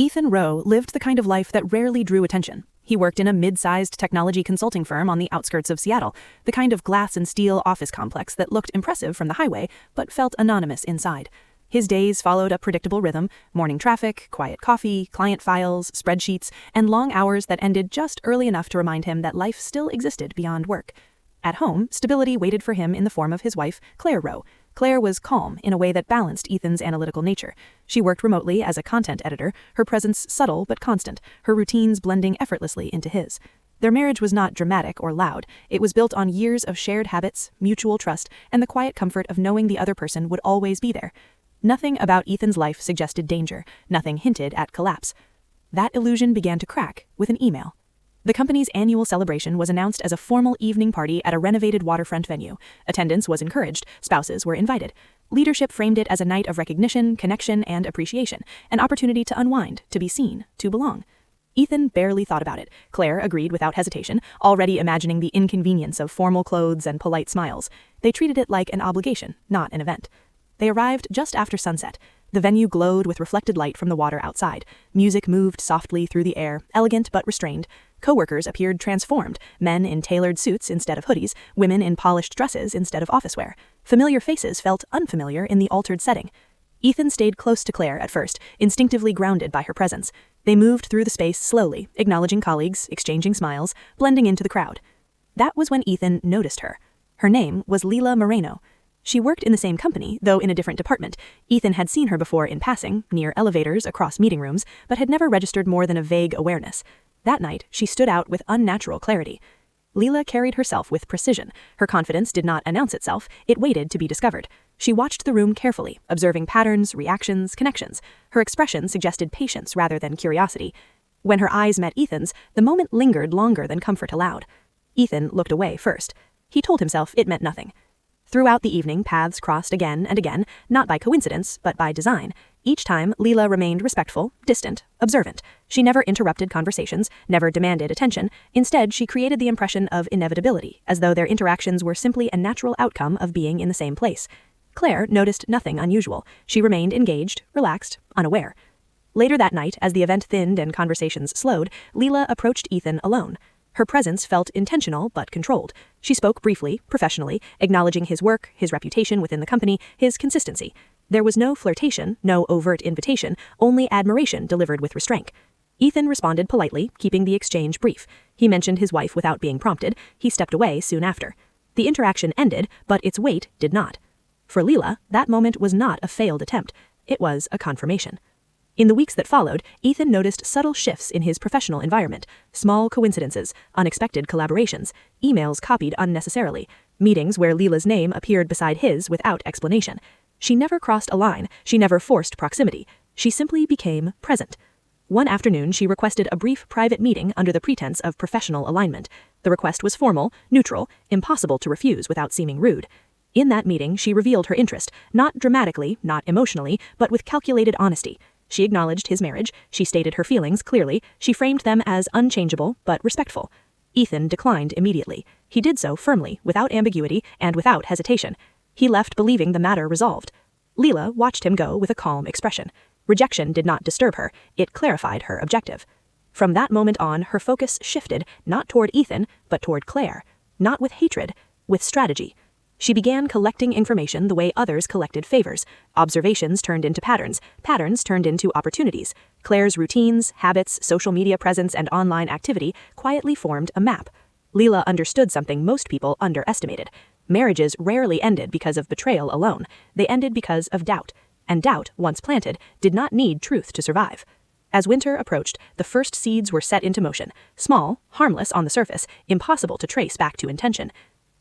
Ethan Rowe lived the kind of life that rarely drew attention. He worked in a mid-sized technology consulting firm on the outskirts of Seattle, the kind of glass and steel office complex that looked impressive from the highway but felt anonymous inside. His days followed a predictable rhythm: morning traffic, quiet coffee, client files, spreadsheets, and long hours that ended just early enough to remind him that life still existed beyond work. At home, stability waited for him in the form of his wife, Claire Rowe. Claire was calm in a way that balanced Ethan's analytical nature. She worked remotely as a content editor, her presence subtle but constant, her routines blending effortlessly into his. Their marriage was not dramatic or loud. It was built on years of shared habits, mutual trust, and the quiet comfort of knowing the other person would always be there. Nothing about Ethan's life suggested danger. Nothing hinted at collapse. That illusion began to crack with an email. The company's annual celebration was announced as a formal evening party at a renovated waterfront venue. Attendance was encouraged. Spouses were invited. Leadership framed it as a night of recognition, connection, and appreciation, an opportunity to unwind, to be seen, to belong. Ethan barely thought about it. Claire agreed without hesitation, already imagining the inconvenience of formal clothes and polite smiles. They treated it like an obligation, not an event. They arrived just after sunset. The venue glowed with reflected light from the water outside. Music moved softly through the air, elegant but restrained. Co-workers appeared transformed, men in tailored suits instead of hoodies, women in polished dresses instead of office wear. Familiar faces felt unfamiliar in the altered setting. Ethan stayed close to Claire at first, instinctively grounded by her presence. They moved through the space slowly, acknowledging colleagues, exchanging smiles, blending into the crowd. That was when Ethan noticed her. Her name was Leila Moreno. She worked in the same company, though in a different department. Ethan had seen her before in passing, near elevators across meeting rooms, but had never registered more than a vague awareness. That night, she stood out with unnatural clarity. Leila carried herself with precision. Her confidence did not announce itself, it waited to be discovered. She watched the room carefully, observing patterns, reactions, connections. Her expression suggested patience rather than curiosity. When her eyes met Ethan's, the moment lingered longer than comfort allowed. Ethan looked away first. He told himself it meant nothing. Throughout the evening, paths crossed again and again, not by coincidence, but by design. Each time, Leila remained respectful, distant, observant. She never interrupted conversations, never demanded attention. Instead, she created the impression of inevitability, as though their interactions were simply a natural outcome of being in the same place. Claire noticed nothing unusual. She remained engaged, relaxed, unaware. Later that night, as the event thinned and conversations slowed, Leila approached Ethan alone. Her presence felt intentional but controlled. She spoke briefly, professionally, acknowledging his work, his reputation within the company, his consistency. There was no flirtation, no overt invitation, only admiration delivered with restraint. Ethan responded politely, keeping the exchange brief. He mentioned his wife without being prompted. He stepped away soon after. The interaction ended, but its weight did not. For Leila, that moment was not a failed attempt. It was a confirmation. In the weeks that followed, Ethan noticed subtle shifts in his professional environment. Small coincidences, unexpected collaborations, emails copied unnecessarily, meetings where Leila's name appeared beside his without explanation. She never crossed a line, she never forced proximity. She simply became present. One afternoon, she requested a brief private meeting under the pretense of professional alignment. The request was formal, neutral, impossible to refuse without seeming rude. In that meeting, she revealed her interest, not dramatically, not emotionally, but with calculated honesty. She acknowledged his marriage, she stated her feelings clearly, she framed them as unchangeable but respectful. Ethan declined immediately. He did so firmly, without ambiguity, and without hesitation. He left believing the matter resolved. Leila watched him go with a calm expression. Rejection did not disturb her, it clarified her objective. From that moment on, her focus shifted, not toward Ethan, but toward Claire. Not with hatred, with strategy. She began collecting information the way others collected favors. Observations turned into patterns. Patterns turned into opportunities. Claire's routines, habits, social media presence, and online activity quietly formed a map. Leila understood something most people underestimated. Marriages rarely ended because of betrayal alone. They ended because of doubt. And doubt, once planted, did not need truth to survive. As winter approached, the first seeds were set into motion. Small, harmless on the surface, impossible to trace back to intention.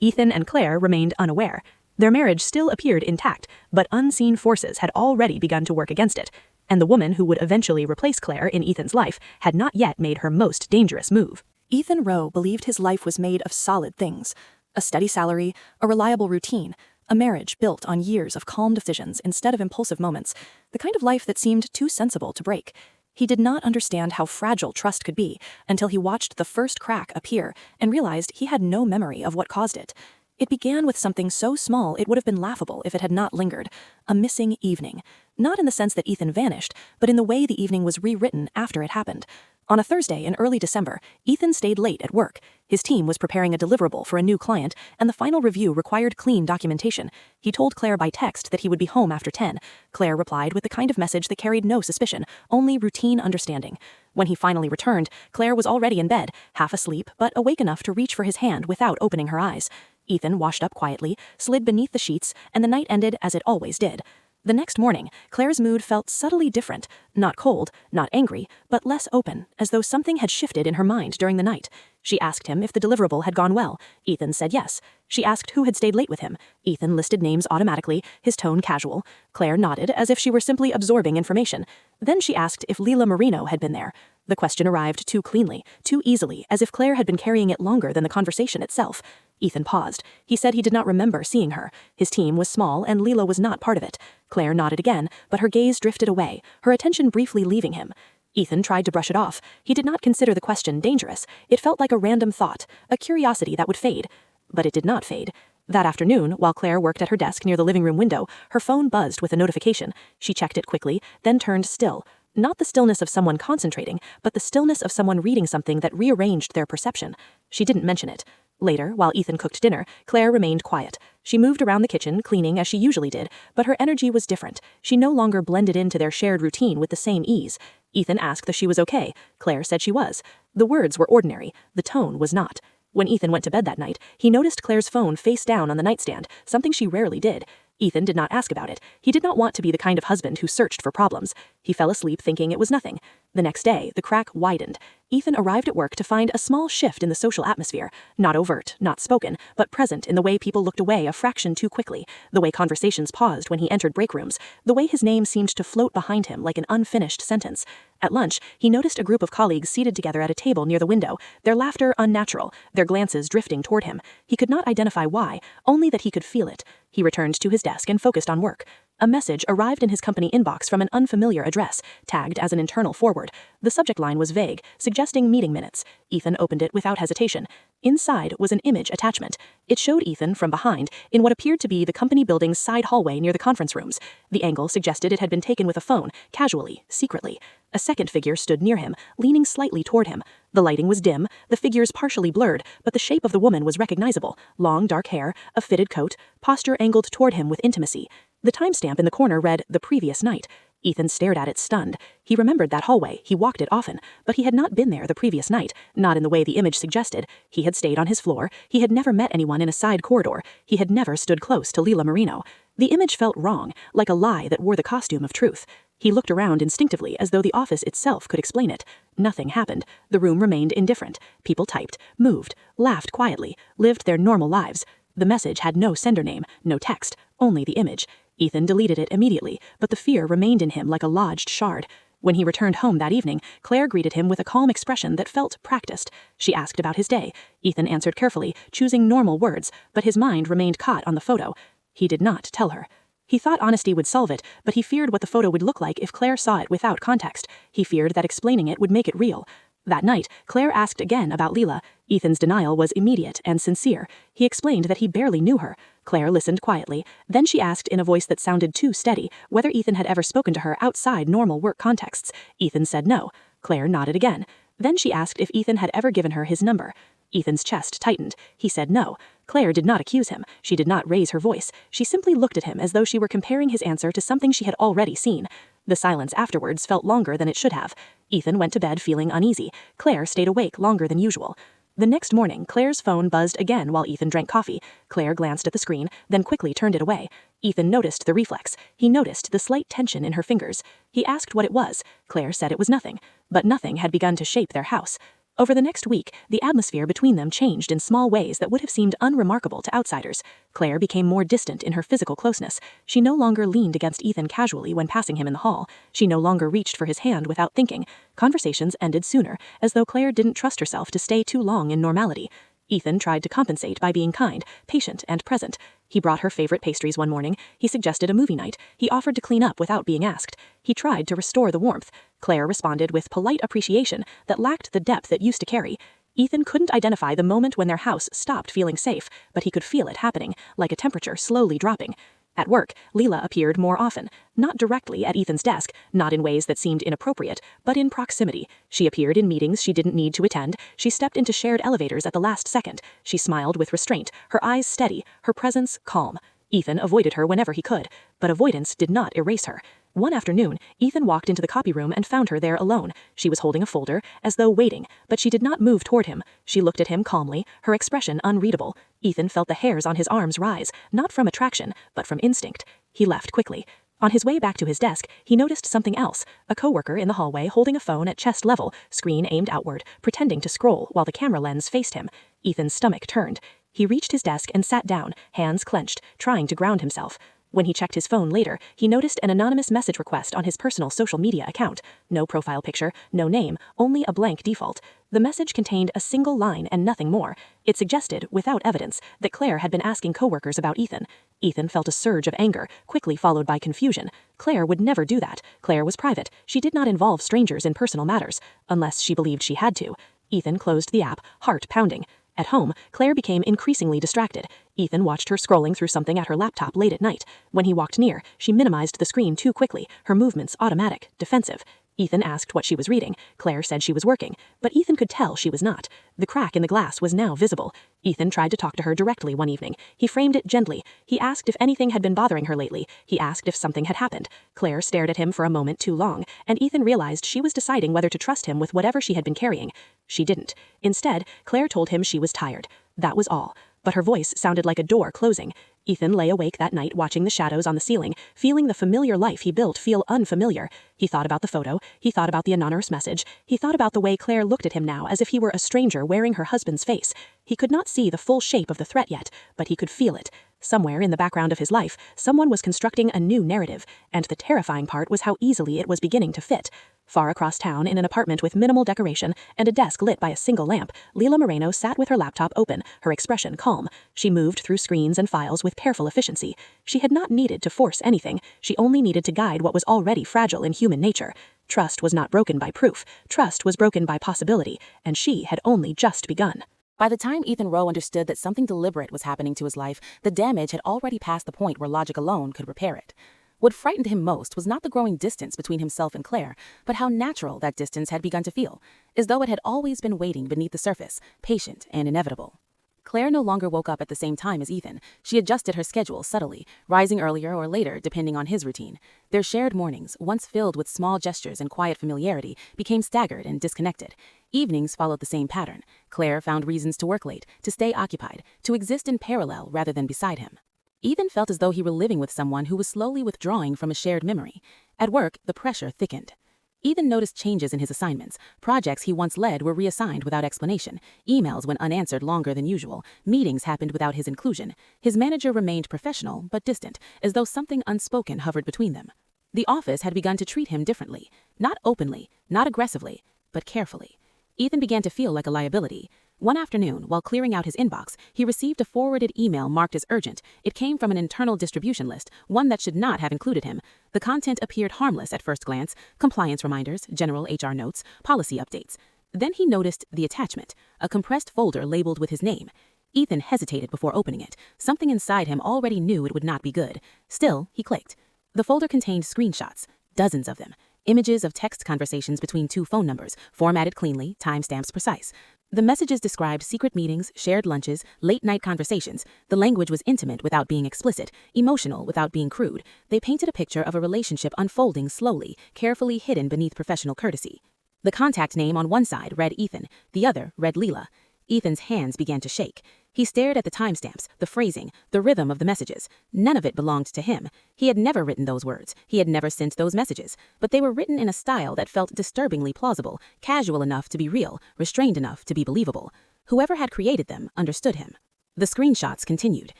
Ethan and Claire remained unaware. Their marriage still appeared intact, but unseen forces had already begun to work against it, and the woman who would eventually replace Claire in Ethan's life had not yet made her most dangerous move. Ethan Rowe believed his life was made of solid things: a steady salary, a reliable routine, a marriage built on years of calm decisions instead of impulsive moments, the kind of life that seemed too sensible to break. He did not understand how fragile trust could be until he watched the first crack appear and realized he had no memory of what caused it. It began with something so small it would have been laughable if it had not lingered. A missing evening. Not in the sense that Ethan vanished, but in the way the evening was rewritten after it happened. On a Thursday in early December, Ethan stayed late at work. His team was preparing a deliverable for a new client, and the final review required clean documentation. He told Claire by text that he would be home after 10. Claire replied with the kind of message that carried no suspicion, only routine understanding. When he finally returned, Claire was already in bed, half asleep, but awake enough to reach for his hand without opening her eyes. Ethan washed up quietly, slid beneath the sheets, and the night ended as it always did. The next morning, Claire's mood felt subtly different, not cold, not angry, but less open, as though something had shifted in her mind during the night. She asked him if the deliverable had gone well. Ethan said yes. She asked who had stayed late with him. Ethan listed names automatically, his tone casual. Claire nodded as if she were simply absorbing information. Then she asked if Leila Marino had been there. The question arrived too cleanly, too easily, as if Claire had been carrying it longer than the conversation itself. Ethan paused. He said he did not remember seeing her. His team was small and Leila was not part of it. Claire nodded again, but her gaze drifted away, her attention briefly leaving him. Ethan tried to brush it off. He did not consider the question dangerous. It felt like a random thought, a curiosity that would fade. But it did not fade. That afternoon, while Claire worked at her desk near the living room window, her phone buzzed with a notification. She checked it quickly, then turned still. Not the stillness of someone concentrating, but the stillness of someone reading something that rearranged their perception. She didn't mention it. Later, while Ethan cooked dinner, Claire remained quiet. She moved around the kitchen, cleaning as she usually did, but her energy was different. She no longer blended into their shared routine with the same ease. Ethan asked if she was okay. Claire said she was. The words were ordinary. The tone was not. When Ethan went to bed that night, he noticed Claire's phone face down on the nightstand, something she rarely did. Ethan did not ask about it. He did not want to be the kind of husband who searched for problems. He fell asleep thinking it was nothing. The next day, the crack widened. Ethan arrived at work to find a small shift in the social atmosphere. Not overt, not spoken, but present in the way people looked away a fraction too quickly, the way conversations paused when he entered break rooms, the way his name seemed to float behind him like an unfinished sentence. At lunch, he noticed a group of colleagues seated together at a table near the window, their laughter unnatural, their glances drifting toward him. He could not identify why, only that he could feel it. He returned to his desk and focused on work. A message arrived in his company inbox from an unfamiliar address, tagged as an internal forward. The subject line was vague, suggesting meeting minutes. Ethan opened it without hesitation. Inside was an image attachment. It showed Ethan from behind, in what appeared to be the company building's side hallway near the conference rooms. The angle suggested it had been taken with a phone, casually, secretly. A second figure stood near him, leaning slightly toward him. The lighting was dim, the figures partially blurred, but the shape of the woman was recognizable. Long, dark hair, a fitted coat, posture angled toward him with intimacy. The timestamp in the corner read, "The previous night." Ethan stared at it, stunned. He remembered that hallway, he walked it often, but he had not been there the previous night, not in the way the image suggested. He had stayed on his floor, he had never met anyone in a side corridor, he had never stood close to Leila Marino. The image felt wrong, like a lie that wore the costume of truth. He looked around instinctively as though the office itself could explain it. Nothing happened. The room remained indifferent. People typed, moved, laughed quietly, lived their normal lives. The message had no sender name, no text, only the image. Ethan deleted it immediately, but the fear remained in him like a lodged shard. When he returned home that evening, Claire greeted him with a calm expression that felt practiced. She asked about his day. Ethan answered carefully, choosing normal words, but his mind remained caught on the photo. He did not tell her. He thought honesty would solve it, but he feared what the photo would look like if Claire saw it without context. He feared that explaining it would make it real. That night, Claire asked again about Leila. Ethan's denial was immediate and sincere. He explained that he barely knew her. Claire listened quietly. Then she asked in a voice that sounded too steady whether Ethan had ever spoken to her outside normal work contexts. Ethan said no. Claire nodded again. Then she asked if Ethan had ever given her his number. Ethan's chest tightened. He said no. Claire did not accuse him. She did not raise her voice. She simply looked at him as though she were comparing his answer to something she had already seen. The silence afterwards felt longer than it should have. Ethan went to bed feeling uneasy. Claire stayed awake longer than usual. The next morning, Claire's phone buzzed again while Ethan drank coffee. Claire glanced at the screen, then quickly turned it away. Ethan noticed the reflex. He noticed the slight tension in her fingers. He asked what it was. Claire said it was nothing. But nothing had begun to shape their house. Over the next week, the atmosphere between them changed in small ways that would have seemed unremarkable to outsiders. Claire became more distant in her physical closeness. She no longer leaned against Ethan casually when passing him in the hall. She no longer reached for his hand without thinking. Conversations ended sooner, as though Claire didn't trust herself to stay too long in normality. Ethan tried to compensate by being kind, patient, and present. He brought her favorite pastries one morning. He suggested a movie night. He offered to clean up without being asked. He tried to restore the warmth. Claire responded with polite appreciation that lacked the depth it used to carry. Ethan couldn't identify the moment when their house stopped feeling safe, but he could feel it happening, like a temperature slowly dropping. At work, Leela appeared more often, not directly at Ethan's desk, not in ways that seemed inappropriate, but in proximity. She appeared in meetings she didn't need to attend, she stepped into shared elevators at the last second, she smiled with restraint, her eyes steady, her presence calm. Ethan avoided her whenever he could, but avoidance did not erase her. One afternoon, Ethan walked into the copy room and found her there alone. She was holding a folder, as though waiting, but she did not move toward him. She looked at him calmly, her expression unreadable. Ethan felt the hairs on his arms rise, not from attraction, but from instinct. He left quickly. On his way back to his desk, he noticed something else, a coworker in the hallway holding a phone at chest level, screen aimed outward, pretending to scroll while the camera lens faced him. Ethan's stomach turned. He reached his desk and sat down, hands clenched, trying to ground himself. When he checked his phone later, he noticed an anonymous message request on his personal social media account. No profile picture, no name, only a blank default. The message contained a single line and nothing more. It suggested, without evidence, that Claire had been asking coworkers about Ethan. Ethan felt a surge of anger, quickly followed by confusion. Claire would never do that. Claire was private. She did not involve strangers in personal matters, unless she believed she had to. Ethan closed the app, heart pounding. At home, Claire became increasingly distracted. Ethan watched her scrolling through something at her laptop late at night. When he walked near, she minimized the screen too quickly, her movements automatic, defensive. Ethan asked what she was reading. Claire said she was working, but Ethan could tell she was not. The crack in the glass was now visible. Ethan tried to talk to her directly one evening. He framed it gently. He asked if anything had been bothering her lately. He asked if something had happened. Claire stared at him for a moment too long, and Ethan realized she was deciding whether to trust him with whatever she had been carrying. She didn't. Instead, Claire told him she was tired. That was all. But her voice sounded like a door closing. Ethan lay awake that night watching the shadows on the ceiling, feeling the familiar life he built feel unfamiliar. He thought about the photo, he thought about the anonymous message, he thought about the way Claire looked at him now as if he were a stranger wearing her husband's face. He could not see the full shape of the threat yet, but he could feel it. Somewhere in the background of his life, someone was constructing a new narrative, and the terrifying part was how easily it was beginning to fit. Far across town, in an apartment with minimal decoration and a desk lit by a single lamp, Leela Moreno sat with her laptop open, her expression calm. She moved through screens and files with careful efficiency. She had not needed to force anything. She only needed to guide what was already fragile in human nature. Trust was not broken by proof. Trust was broken by possibility, and she had only just begun. By the time Ethan Rowe understood that something deliberate was happening to his life, the damage had already passed the point where logic alone could repair it. What frightened him most was not the growing distance between himself and Claire, but how natural that distance had begun to feel, as though it had always been waiting beneath the surface, patient and inevitable. Claire no longer woke up at the same time as Ethan. She adjusted her schedule subtly, rising earlier or later depending on his routine. Their shared mornings, once filled with small gestures and quiet familiarity, became staggered and disconnected. Evenings followed the same pattern. Claire found reasons to work late, to stay occupied, to exist in parallel rather than beside him. Ethan felt as though he were living with someone who was slowly withdrawing from a shared memory. At work, the pressure thickened. Ethan noticed changes in his assignments. Projects he once led were reassigned without explanation. Emails went unanswered longer than usual. Meetings happened without his inclusion. His manager remained professional but distant, as though something unspoken hovered between them. The office had begun to treat him differently. Not openly, not aggressively, but carefully. Ethan began to feel like a liability. One afternoon, while clearing out his inbox, he received a forwarded email marked as urgent. It came from an internal distribution list, one that should not have included him. The content appeared harmless at first glance: compliance reminders, general HR notes, policy updates. Then he noticed the attachment, a compressed folder labeled with his name. Ethan hesitated before opening it. Something inside him already knew it would not be good. Still, he clicked. The folder contained screenshots, dozens of them. Images of text conversations between two phone numbers, formatted cleanly, timestamps precise. The messages described secret meetings, shared lunches, late-night conversations. The language was intimate without being explicit, emotional without being crude. They painted a picture of a relationship unfolding slowly, carefully hidden beneath professional courtesy. The contact name on one side read Ethan, the other read Leela. Ethan's hands began to shake. He stared at the timestamps, the phrasing, the rhythm of the messages. None of it belonged to him. He had never written those words. He had never sent those messages. But they were written in a style that felt disturbingly plausible, casual enough to be real, restrained enough to be believable. Whoever had created them understood him. The screenshots continued.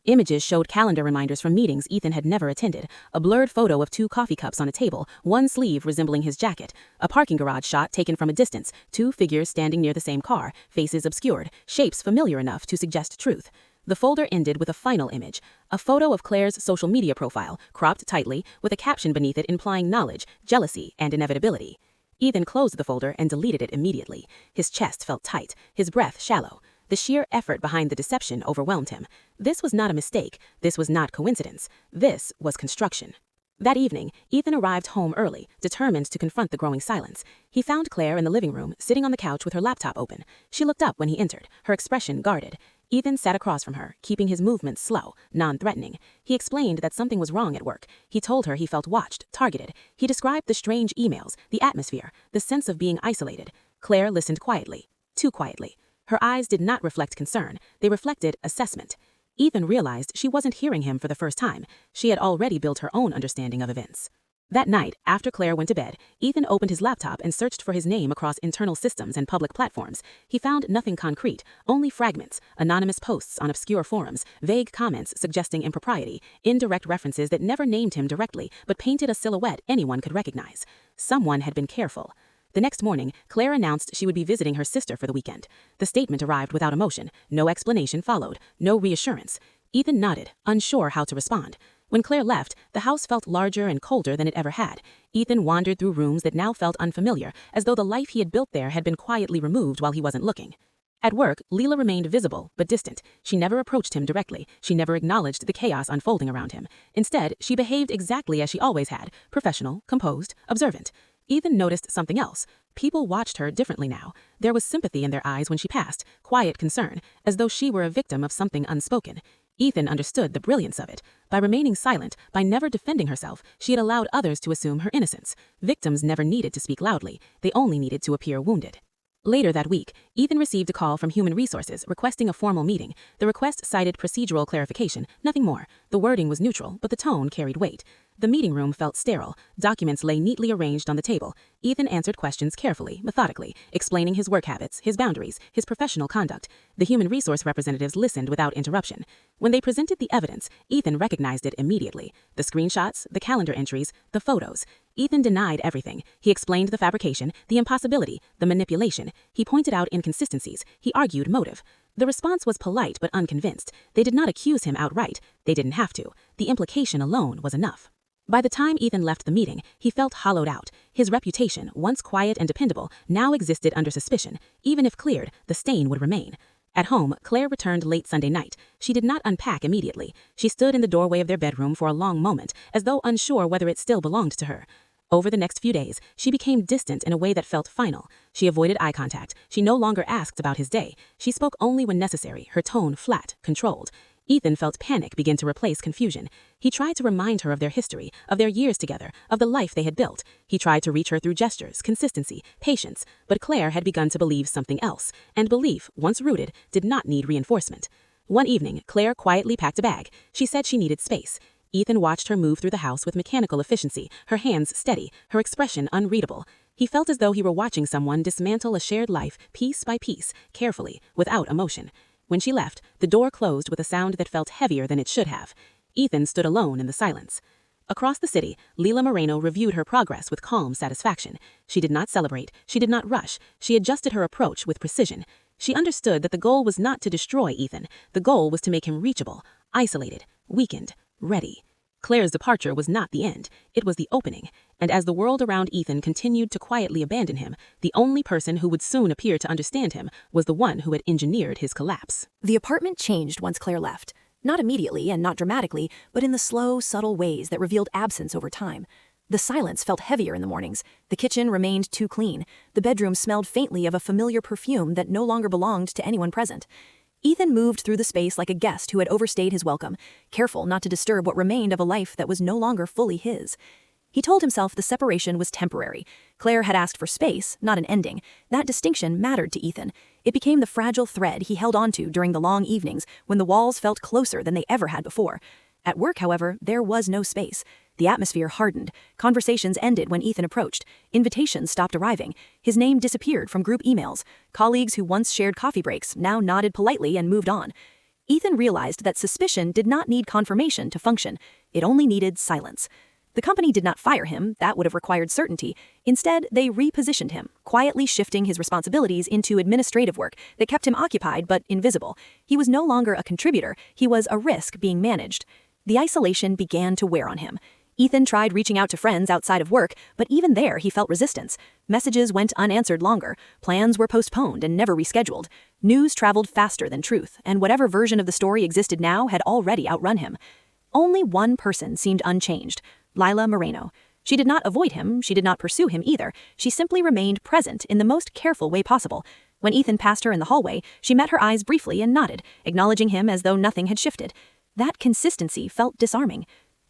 Images showed calendar reminders from meetings Ethan had never attended, a blurred photo of two coffee cups on a table, one sleeve resembling his jacket, a parking garage shot taken from a distance, two figures standing near the same car, faces obscured, shapes familiar enough to suggest truth. The folder ended with a final image, a photo of Claire's social media profile, cropped tightly, with a caption beneath it implying knowledge, jealousy, and inevitability. Ethan closed the folder and deleted it immediately. His chest felt tight, his breath shallow. The sheer effort behind the deception overwhelmed him. This was not a mistake. This was not coincidence. This was construction. That evening, Ethan arrived home early, determined to confront the growing silence. He found Claire in the living room, sitting on the couch with her laptop open. She looked up when he entered, her expression guarded. Ethan sat across from her, keeping his movements slow, non-threatening. He explained that something was wrong at work. He told her he felt watched, targeted. He described the strange emails, the atmosphere, the sense of being isolated. Claire listened quietly, too quietly. Her eyes did not reflect concern, they reflected assessment. Ethan realized she wasn't hearing him for the first time. She had already built her own understanding of events. That night, after Claire went to bed, Ethan opened his laptop and searched for his name across internal systems and public platforms. He found nothing concrete, only fragments, anonymous posts on obscure forums, vague comments suggesting impropriety, indirect references that never named him directly but painted a silhouette anyone could recognize. Someone had been careful. The next morning, Claire announced she would be visiting her sister for the weekend. The statement arrived without emotion. No explanation followed, no reassurance. Ethan nodded, unsure how to respond. When Claire left, the house felt larger and colder than it ever had. Ethan wandered through rooms that now felt unfamiliar, as though the life he had built there had been quietly removed while he wasn't looking. At work, Leela remained visible but distant. She never approached him directly. She never acknowledged the chaos unfolding around him. Instead, she behaved exactly as she always had, professional, composed, observant. Ethan noticed something else. People watched her differently now. There was sympathy in their eyes when she passed, quiet concern, as though she were a victim of something unspoken. Ethan understood the brilliance of it. By remaining silent, by never defending herself, she had allowed others to assume her innocence. Victims never needed to speak loudly. They only needed to appear wounded. Later that week, Ethan received a call from Human Resources requesting a formal meeting. The request cited procedural clarification, nothing more. The wording was neutral, but the tone carried weight. The meeting room felt sterile. Documents lay neatly arranged on the table. Ethan answered questions carefully, methodically, explaining his work habits, his boundaries, his professional conduct. The human resource representatives listened without interruption. When they presented the evidence, Ethan recognized it immediately. The screenshots, the calendar entries, the photos. Ethan denied everything. He explained the fabrication, the impossibility, the manipulation. He pointed out inconsistencies. He argued motive. The response was polite but unconvinced. They did not accuse him outright. They didn't have to. The implication alone was enough. By the time Ethan left the meeting, he felt hollowed out. His reputation, once quiet and dependable, now existed under suspicion. Even if cleared, the stain would remain. At home, Claire returned late Sunday night. She did not unpack immediately. She stood in the doorway of their bedroom for a long moment, as though unsure whether it still belonged to her. Over the next few days, she became distant in a way that felt final. She avoided eye contact. She no longer asked about his day. She spoke only when necessary, her tone flat, controlled. Ethan felt panic begin to replace confusion. He tried to remind her of their history, of their years together, of the life they had built. He tried to reach her through gestures, consistency, patience, but Claire had begun to believe something else, and belief, once rooted, did not need reinforcement. One evening, Claire quietly packed a bag. She said she needed space. Ethan watched her move through the house with mechanical efficiency, her hands steady, her expression unreadable. He felt as though he were watching someone dismantle a shared life piece by piece, carefully, without emotion. When she left, the door closed with a sound that felt heavier than it should have. Ethan stood alone in the silence. Across the city, Leela Moreno reviewed her progress with calm satisfaction. She did not celebrate, she did not rush, she adjusted her approach with precision. She understood that the goal was not to destroy Ethan. The goal was to make him reachable, isolated, weakened, ready. Claire's departure was not the end, it was the opening, and as the world around Ethan continued to quietly abandon him, the only person who would soon appear to understand him was the one who had engineered his collapse. The apartment changed once Claire left. Not immediately and not dramatically, but in the slow, subtle ways that revealed absence over time. The silence felt heavier in the mornings. The kitchen remained too clean. The bedroom smelled faintly of a familiar perfume that no longer belonged to anyone present. Ethan moved through the space like a guest who had overstayed his welcome, careful not to disturb what remained of a life that was no longer fully his. He told himself the separation was temporary. Claire had asked for space, not an ending. That distinction mattered to Ethan. It became the fragile thread he held onto during the long evenings when the walls felt closer than they ever had before. At work, however, there was no space. The atmosphere hardened. Conversations ended when Ethan approached. Invitations stopped arriving. His name disappeared from group emails. Colleagues who once shared coffee breaks now nodded politely and moved on. Ethan realized that suspicion did not need confirmation to function. It only needed silence. The company did not fire him, that would have required certainty. Instead, they repositioned him, quietly shifting his responsibilities into administrative work that kept him occupied but invisible. He was no longer a contributor, he was a risk being managed. The isolation began to wear on him. Ethan tried reaching out to friends outside of work, but even there he felt resistance. Messages went unanswered longer, plans were postponed and never rescheduled. News traveled faster than truth, and whatever version of the story existed now had already outrun him. Only one person seemed unchanged, Lila Moreno. She did not avoid him, she did not pursue him either, she simply remained present in the most careful way possible. When Ethan passed her in the hallway, she met her eyes briefly and nodded, acknowledging him as though nothing had shifted. That consistency felt disarming.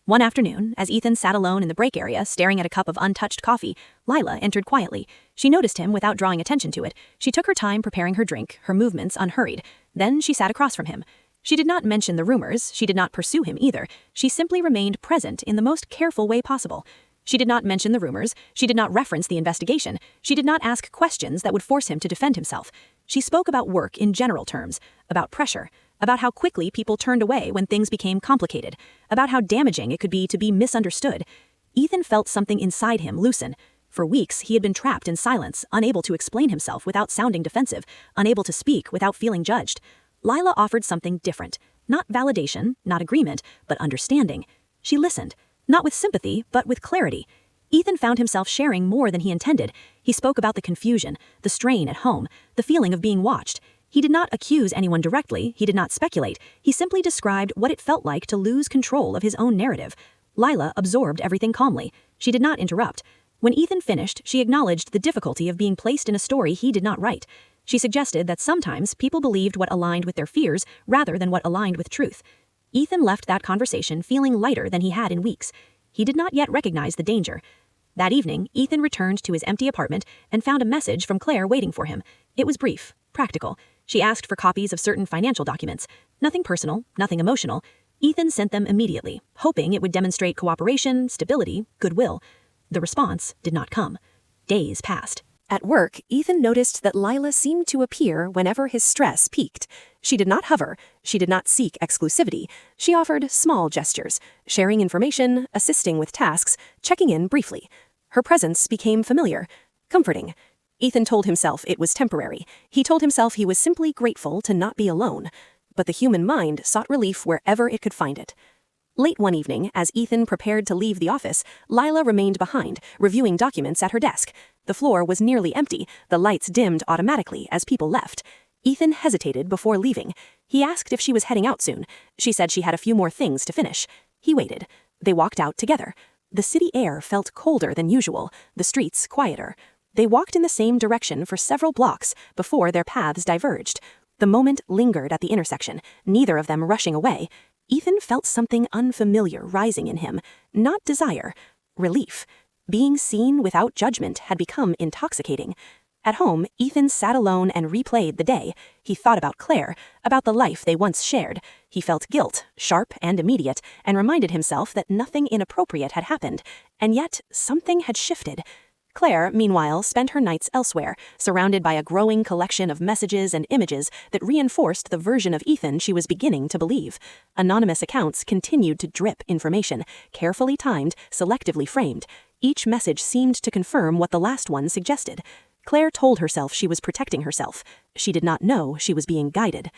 One afternoon, as Ethan sat alone in the break area staring at a cup of untouched coffee, Lila entered quietly. She noticed him without drawing attention to it. She took her time preparing her drink, her movements unhurried. Then she sat across from him. She did not mention the rumors, she did not pursue him either. She simply remained present in the most careful way possible. She did not mention the rumors, she did not reference the investigation, she did not ask questions that would force him to defend himself. She spoke about work in general terms, about pressure, about how quickly people turned away when things became complicated, about how damaging it could be to be misunderstood. Ethan felt something inside him loosen. For weeks, he had been trapped in silence, unable to explain himself without sounding defensive, unable to speak without feeling judged. Lila offered something different. Not validation, not agreement, but understanding. She listened, not with sympathy, but with clarity. Ethan found himself sharing more than he intended. He spoke about the confusion, the strain at home, the feeling of being watched. He did not accuse anyone directly, he did not speculate, he simply described what it felt like to lose control of his own narrative. Lila absorbed everything calmly. She did not interrupt. When Ethan finished, she acknowledged the difficulty of being placed in a story he did not write. She suggested that sometimes people believed what aligned with their fears rather than what aligned with truth. Ethan left that conversation feeling lighter than he had in weeks. He did not yet recognize the danger. That evening, Ethan returned to his empty apartment and found a message from Claire waiting for him. It was brief, practical. She asked for copies of certain financial documents. Nothing personal, nothing emotional. Ethan sent them immediately, hoping it would demonstrate cooperation, stability, goodwill. The response did not come. Days passed. At work, Ethan noticed that Lila seemed to appear whenever his stress peaked. She did not hover. She did not seek exclusivity. She offered small gestures, sharing information, assisting with tasks, checking in briefly. Her presence became familiar, comforting. Ethan told himself it was temporary. He told himself he was simply grateful to not be alone. But the human mind sought relief wherever it could find it. Late one evening, as Ethan prepared to leave the office, Lila remained behind, reviewing documents at her desk. The floor was nearly empty, the lights dimmed automatically as people left. Ethan hesitated before leaving. He asked if she was heading out soon. She said she had a few more things to finish. He waited. They walked out together. The city air felt colder than usual, the streets quieter. They walked in the same direction for several blocks before their paths diverged. The moment lingered at the intersection, neither of them rushing away. Ethan felt something unfamiliar rising in him, not desire, relief. Being seen without judgment had become intoxicating. At home, Ethan sat alone and replayed the day. He thought about Claire, about the life they once shared. He felt guilt, sharp and immediate, and reminded himself that nothing inappropriate had happened. And yet, something had shifted. Claire, meanwhile, spent her nights elsewhere, surrounded by a growing collection of messages and images that reinforced the version of Ethan she was beginning to believe. Anonymous accounts continued to drip information, carefully timed, selectively framed. Each message seemed to confirm what the last one suggested. Claire told herself she was protecting herself. She did not know she was being guided.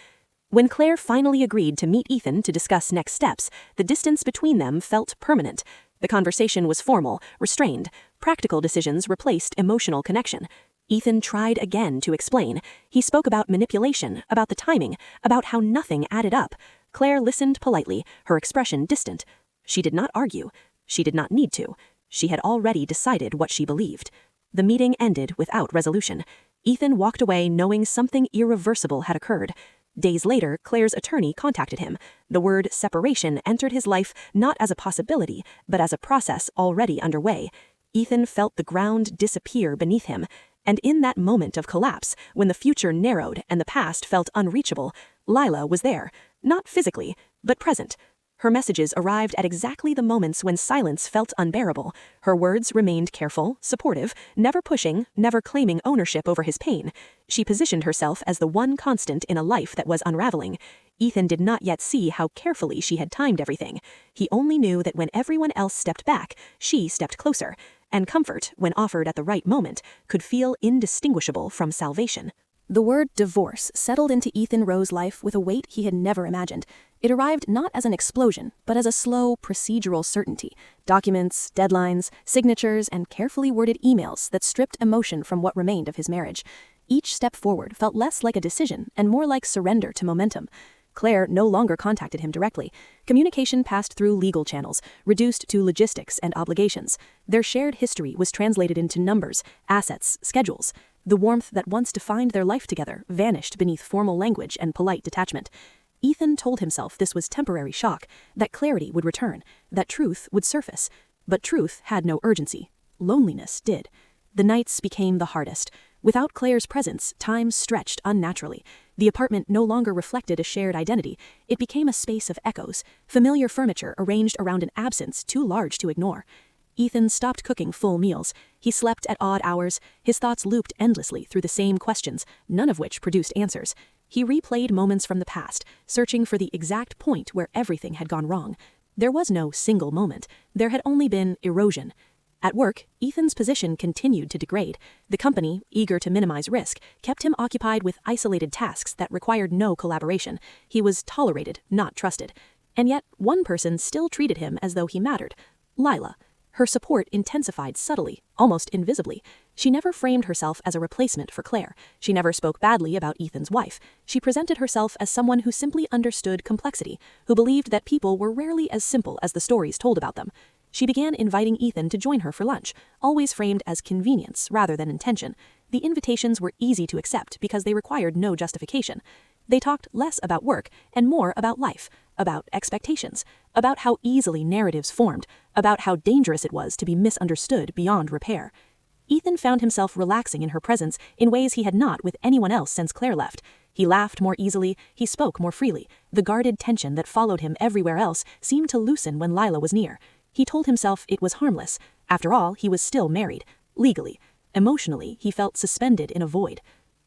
When Claire finally agreed to meet Ethan to discuss next steps, the distance between them felt permanent. The conversation was formal, restrained. Practical decisions replaced emotional connection. Ethan tried again to explain. He spoke about manipulation, about the timing, about how nothing added up. Claire listened politely, her expression distant. She did not argue. She did not need to. She had already decided what she believed. The meeting ended without resolution. Ethan walked away knowing something irreversible had occurred. Days later, Claire's attorney contacted him. The word separation entered his life not as a possibility, but as a process already underway. Ethan felt the ground disappear beneath him. And in that moment of collapse, when the future narrowed and the past felt unreachable, Lila was there, not physically, but present. Her messages arrived at exactly the moments when silence felt unbearable. Her words remained careful, supportive, never pushing, never claiming ownership over his pain. She positioned herself as the one constant in a life that was unraveling. Ethan did not yet see how carefully she had timed everything. He only knew that when everyone else stepped back, she stepped closer. And comfort, when offered at the right moment, could feel indistinguishable from salvation. The word divorce settled into Ethan Rowe's life with a weight he had never imagined. It arrived not as an explosion, but as a slow, procedural certainty. Documents, deadlines, signatures, and carefully worded emails that stripped emotion from what remained of his marriage. Each step forward felt less like a decision and more like surrender to momentum. Claire no longer contacted him directly. Communication passed through legal channels, reduced to logistics and obligations. Their shared history was translated into numbers, assets, schedules. The warmth that once defined their life together vanished beneath formal language and polite detachment. Ethan told himself this was temporary shock, that clarity would return, that truth would surface. But truth had no urgency. Loneliness did. The nights became the hardest. Without Claire's presence, time stretched unnaturally. The apartment no longer reflected a shared identity. It became a space of echoes, familiar furniture arranged around an absence too large to ignore. Ethan stopped cooking full meals. He slept at odd hours. His thoughts looped endlessly through the same questions, none of which produced answers. He replayed moments from the past, searching for the exact point where everything had gone wrong. There was no single moment. There had only been erosion. At work, Ethan's position continued to degrade. The company, eager to minimize risk, kept him occupied with isolated tasks that required no collaboration. He was tolerated, not trusted. And yet, one person still treated him as though he mattered. Lila. Her support intensified subtly, almost invisibly. She never framed herself as a replacement for Claire. She never spoke badly about Ethan's wife. She presented herself as someone who simply understood complexity, who believed that people were rarely as simple as the stories told about them. She began inviting Ethan to join her for lunch, always framed as convenience rather than intention. The invitations were easy to accept because they required no justification. They talked less about work and more about life, about expectations, about how easily narratives formed, about how dangerous it was to be misunderstood beyond repair. Ethan found himself relaxing in her presence in ways he had not with anyone else since Claire left. He laughed more easily, he spoke more freely. The guarded tension that followed him everywhere else seemed to loosen when Lila was near. He told himself it was harmless. After all, he was still married, legally. Emotionally, he felt suspended in a void.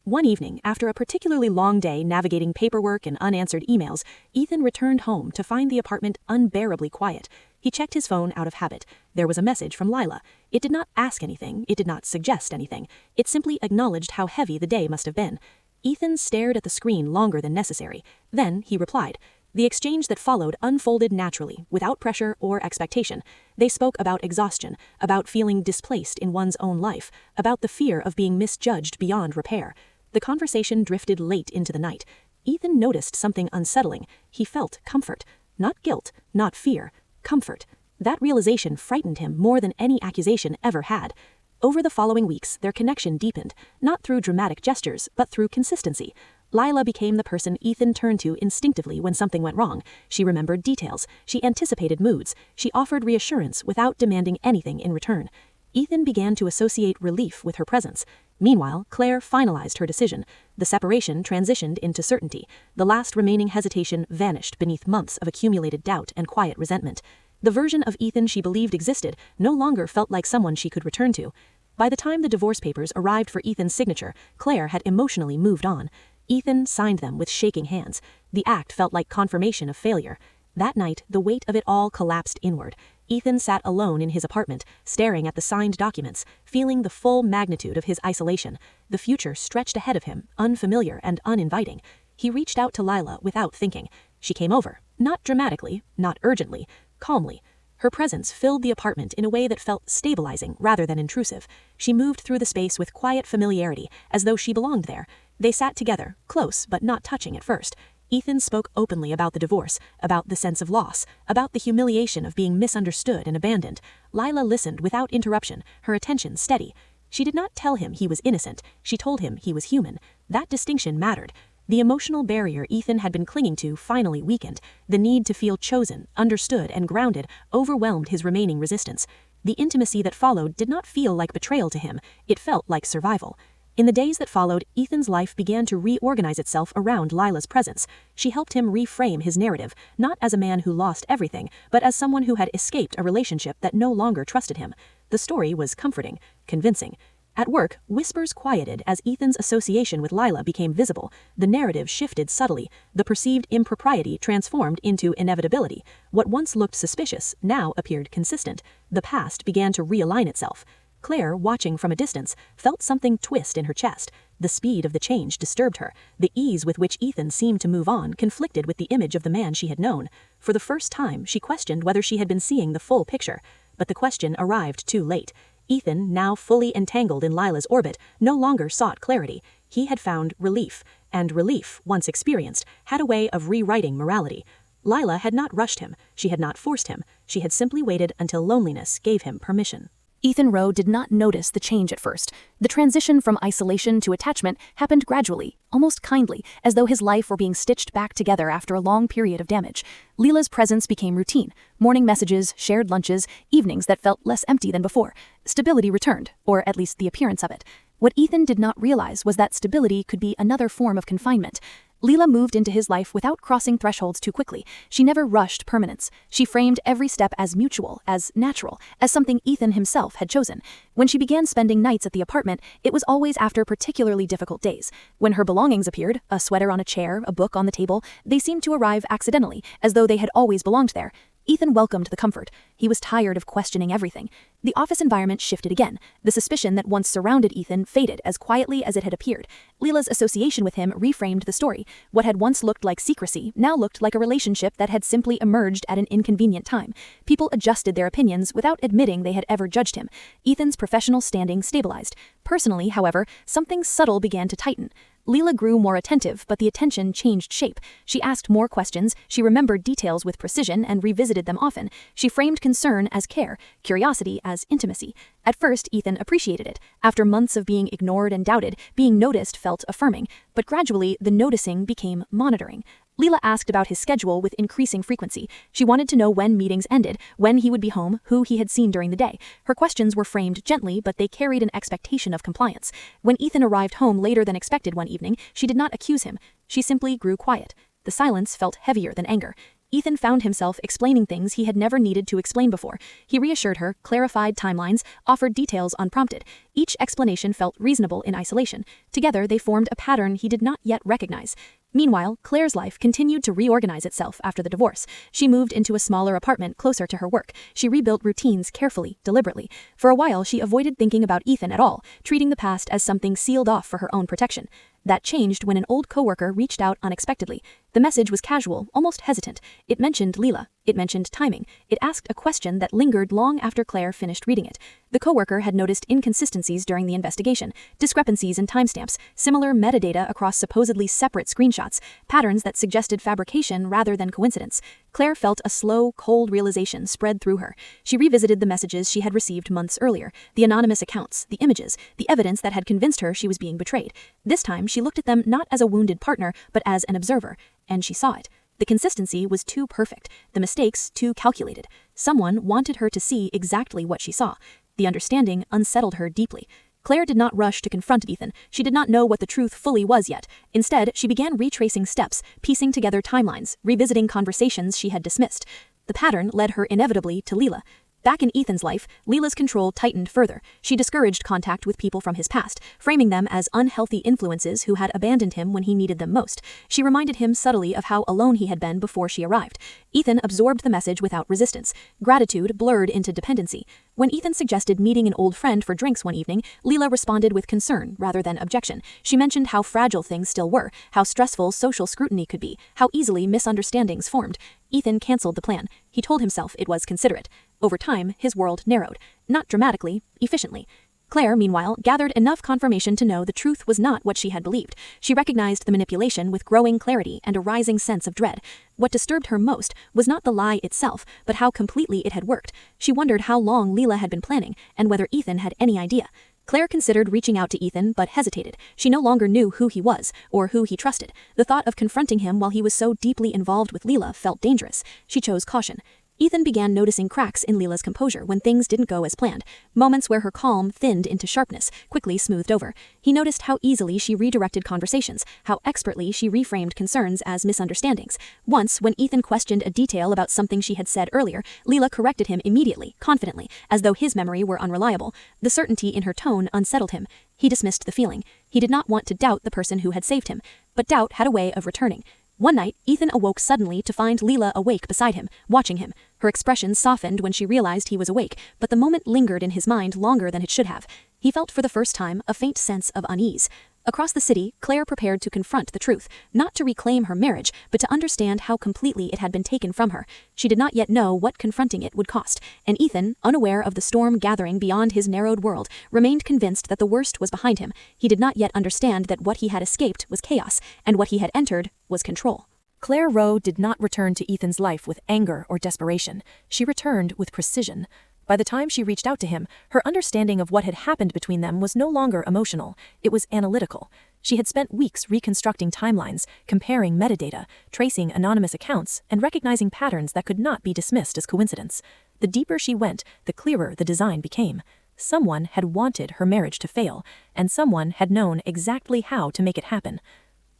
One evening, after a particularly long day navigating paperwork and unanswered emails, Ethan returned home to find the apartment unbearably quiet. He checked his phone out of habit. There was a message from Lila. It did not ask anything, it did not suggest anything. It simply acknowledged how heavy the day must have been. Ethan stared at the screen longer than necessary. Then he replied. The exchange that followed unfolded naturally, without pressure or expectation. They spoke about exhaustion, about feeling displaced in one's own life, about the fear of being misjudged beyond repair. The conversation drifted late into the night. Ethan noticed something unsettling. He felt comfort. Not guilt, not fear. Comfort. That realization frightened him more than any accusation ever had. Over the following weeks, their connection deepened, not through dramatic gestures, but through consistency. Lila became the person Ethan turned to instinctively when something went wrong. She remembered details. She anticipated moods. She offered reassurance without demanding anything in return. Ethan began to associate relief with her presence. Meanwhile, Claire finalized her decision. The separation transitioned into certainty. The last remaining hesitation vanished beneath months of accumulated doubt and quiet resentment. The version of Ethan she believed existed no longer felt like someone she could return to. By the time the divorce papers arrived for Ethan's signature, Claire had emotionally moved on. Ethan signed them with shaking hands. The act felt like confirmation of failure. That night, the weight of it all collapsed inward. Ethan sat alone in his apartment, staring at the signed documents, feeling the full magnitude of his isolation. The future stretched ahead of him, unfamiliar and uninviting. He reached out to Lila without thinking. She came over, not dramatically, not urgently, calmly. Her presence filled the apartment in a way that felt stabilizing rather than intrusive. She moved through the space with quiet familiarity, as though she belonged there. They sat together, close but not touching at first. Ethan spoke openly about the divorce, about the sense of loss, about the humiliation of being misunderstood and abandoned. Lila listened without interruption, her attention steady. She did not tell him he was innocent. She told him he was human. That distinction mattered. The emotional barrier Ethan had been clinging to finally weakened. The need to feel chosen, understood, and grounded overwhelmed his remaining resistance. The intimacy that followed did not feel like betrayal to him. It felt like survival. In the days that followed, Ethan's life began to reorganize itself around Lila's presence. She helped him reframe his narrative, not as a man who lost everything, but as someone who had escaped a relationship that no longer trusted him. The story was comforting, convincing. At work, whispers quieted as Ethan's association with Lila became visible. The narrative shifted subtly. The perceived impropriety transformed into inevitability. What once looked suspicious now appeared consistent. The past began to realign itself. Claire, watching from a distance, felt something twist in her chest. The speed of the change disturbed her. The ease with which Ethan seemed to move on conflicted with the image of the man she had known. For the first time, she questioned whether she had been seeing the full picture. But the question arrived too late. Ethan, now fully entangled in Lila's orbit, no longer sought clarity. He had found relief, and relief, once experienced, had a way of rewriting morality. Lila had not rushed him. She had not forced him. She had simply waited until loneliness gave him permission. Ethan Rowe did not notice the change at first. The transition from isolation to attachment happened gradually, almost kindly, as though his life were being stitched back together after a long period of damage. Lila's presence became routine. Morning messages, shared lunches, evenings that felt less empty than before. Stability returned, or at least the appearance of it. What Ethan did not realize was that stability could be another form of confinement. Lila moved into his life without crossing thresholds too quickly. She never rushed permanence. She framed every step as mutual, as natural, as something Ethan himself had chosen. When she began spending nights at the apartment, it was always after particularly difficult days. When her belongings appeared, a sweater on a chair, a book on the table, they seemed to arrive accidentally, as though they had always belonged there. Ethan welcomed the comfort. He was tired of questioning everything. The office environment shifted again. The suspicion that once surrounded Ethan faded as quietly as it had appeared. Lila's association with him reframed the story. What had once looked like secrecy now looked like a relationship that had simply emerged at an inconvenient time. People adjusted their opinions without admitting they had ever judged him. Ethan's professional standing stabilized. Personally, however, something subtle began to tighten. Lila grew more attentive, but the attention changed shape. She asked more questions, she remembered details with precision and revisited them often. She framed concern as care, curiosity as intimacy. At first, Ethan appreciated it. After months of being ignored and doubted, being noticed felt affirming. But gradually, the noticing became monitoring. Lila asked about his schedule with increasing frequency. She wanted to know when meetings ended, when he would be home, who he had seen during the day. Her questions were framed gently, but they carried an expectation of compliance. When Ethan arrived home later than expected one evening, she did not accuse him. She simply grew quiet. The silence felt heavier than anger. Ethan found himself explaining things he had never needed to explain before. He reassured her, clarified timelines, offered details unprompted. Each explanation felt reasonable in isolation. Together, they formed a pattern he did not yet recognize. Meanwhile, Claire's life continued to reorganize itself after the divorce. She moved into a smaller apartment closer to her work. She rebuilt routines carefully, deliberately. For a while, she avoided thinking about Ethan at all, treating the past as something sealed off for her own protection. That changed when an old coworker reached out unexpectedly. The message was casual, almost hesitant. It mentioned Lila. It mentioned timing. It asked a question that lingered long after Claire finished reading it. The coworker had noticed inconsistencies during the investigation, discrepancies in timestamps, similar metadata across supposedly separate screenshots, patterns that suggested fabrication rather than coincidence. Claire felt a slow, cold realization spread through her. She revisited the messages she had received months earlier, the anonymous accounts, the images, the evidence that had convinced her she was being betrayed. This time, she looked at them not as a wounded partner, but as an observer, and she saw it. The consistency was too perfect, the mistakes too calculated. Someone wanted her to see exactly what she saw. The understanding unsettled her deeply. Claire did not rush to confront Ethan. She did not know what the truth fully was yet. Instead, she began retracing steps, piecing together timelines, revisiting conversations she had dismissed. The pattern led her inevitably to Lila. Back in Ethan's life, Lila's control tightened further. She discouraged contact with people from his past, framing them as unhealthy influences who had abandoned him when he needed them most. She reminded him subtly of how alone he had been before she arrived. Ethan absorbed the message without resistance. Gratitude blurred into dependency. When Ethan suggested meeting an old friend for drinks one evening, Lila responded with concern rather than objection. She mentioned how fragile things still were, how stressful social scrutiny could be, how easily misunderstandings formed. Ethan canceled the plan. He told himself it was considerate. Over time, his world narrowed. Not dramatically, efficiently. Claire, meanwhile, gathered enough confirmation to know the truth was not what she had believed. She recognized the manipulation with growing clarity and a rising sense of dread. What disturbed her most was not the lie itself, but how completely it had worked. She wondered how long Lila had been planning, and whether Ethan had any idea. Claire considered reaching out to Ethan, but hesitated. She no longer knew who he was, or who he trusted. The thought of confronting him while he was so deeply involved with Lila felt dangerous. She chose caution. Ethan began noticing cracks in Lila's composure when things didn't go as planned. Moments where her calm thinned into sharpness, quickly smoothed over. He noticed how easily she redirected conversations, how expertly she reframed concerns as misunderstandings. Once, when Ethan questioned a detail about something she had said earlier, Lila corrected him immediately, confidently, as though his memory were unreliable. The certainty in her tone unsettled him. He dismissed the feeling. He did not want to doubt the person who had saved him, but doubt had a way of returning. One night, Ethan awoke suddenly to find Lila awake beside him, watching him. Her expression softened when she realized he was awake, but the moment lingered in his mind longer than it should have. He felt for the first time a faint sense of unease. Across the city, Claire prepared to confront the truth, not to reclaim her marriage, but to understand how completely it had been taken from her. She did not yet know what confronting it would cost, and Ethan, unaware of the storm gathering beyond his narrowed world, remained convinced that the worst was behind him. He did not yet understand that what he had escaped was chaos, and what he had entered was control. Claire Rowe did not return to Ethan's life with anger or desperation. She returned with precision. By the time she reached out to him, her understanding of what had happened between them was no longer emotional, it was analytical. She had spent weeks reconstructing timelines, comparing metadata, tracing anonymous accounts, and recognizing patterns that could not be dismissed as coincidence. The deeper she went, the clearer the design became. Someone had wanted her marriage to fail, and someone had known exactly how to make it happen.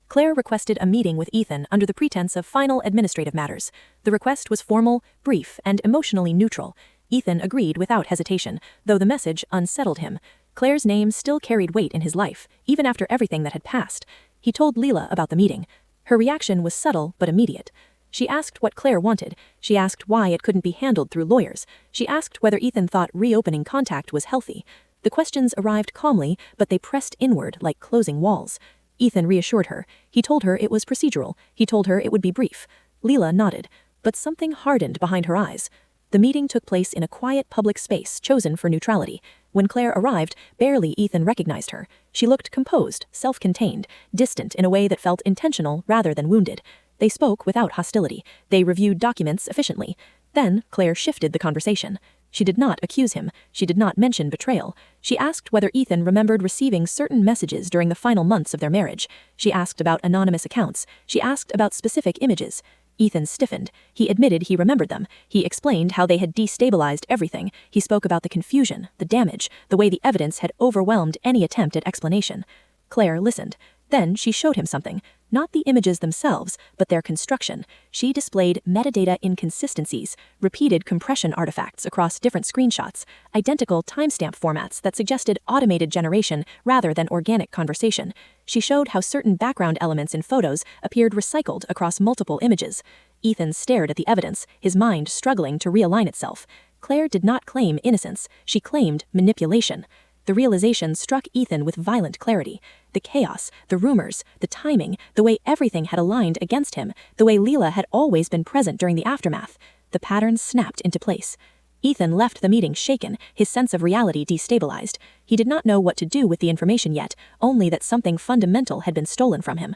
Claire requested a meeting with Ethan under the pretense of final administrative matters. The request was formal, brief, and emotionally neutral. Ethan agreed without hesitation, though the message unsettled him. Claire's name still carried weight in his life, even after everything that had passed. He told Leela about the meeting. Her reaction was subtle but immediate. She asked what Claire wanted. She asked why it couldn't be handled through lawyers. She asked whether Ethan thought reopening contact was healthy. The questions arrived calmly, but they pressed inward like closing walls. Ethan reassured her. He told her it was procedural. He told her it would be brief. Leela nodded, but something hardened behind her eyes. The meeting took place in a quiet public space chosen for neutrality. When Claire arrived, barely Ethan recognized her. She looked composed, self-contained, distant in a way that felt intentional rather than wounded. They spoke without hostility. They reviewed documents efficiently. Then Claire shifted the conversation. She did not accuse him. She did not mention betrayal. She asked whether Ethan remembered receiving certain messages during the final months of their marriage. She asked about anonymous accounts. She asked about specific images. Ethan stiffened. He admitted he remembered them. He explained how they had destabilized everything. He spoke about the confusion, the damage, the way the evidence had overwhelmed any attempt at explanation. Claire listened. Then she showed him something. Not the images themselves, but their construction. She displayed metadata inconsistencies, repeated compression artifacts across different screenshots, identical timestamp formats that suggested automated generation rather than organic conversation. She showed how certain background elements in photos appeared recycled across multiple images. Ethan stared at the evidence, his mind struggling to realign itself. Claire did not claim innocence. She claimed manipulation. The realization struck Ethan with violent clarity. The chaos, the rumors, the timing, the way everything had aligned against him, the way Leela had always been present during the aftermath. The patterns snapped into place. Ethan left the meeting shaken, his sense of reality destabilized. He did not know what to do with the information yet, only that something fundamental had been stolen from him.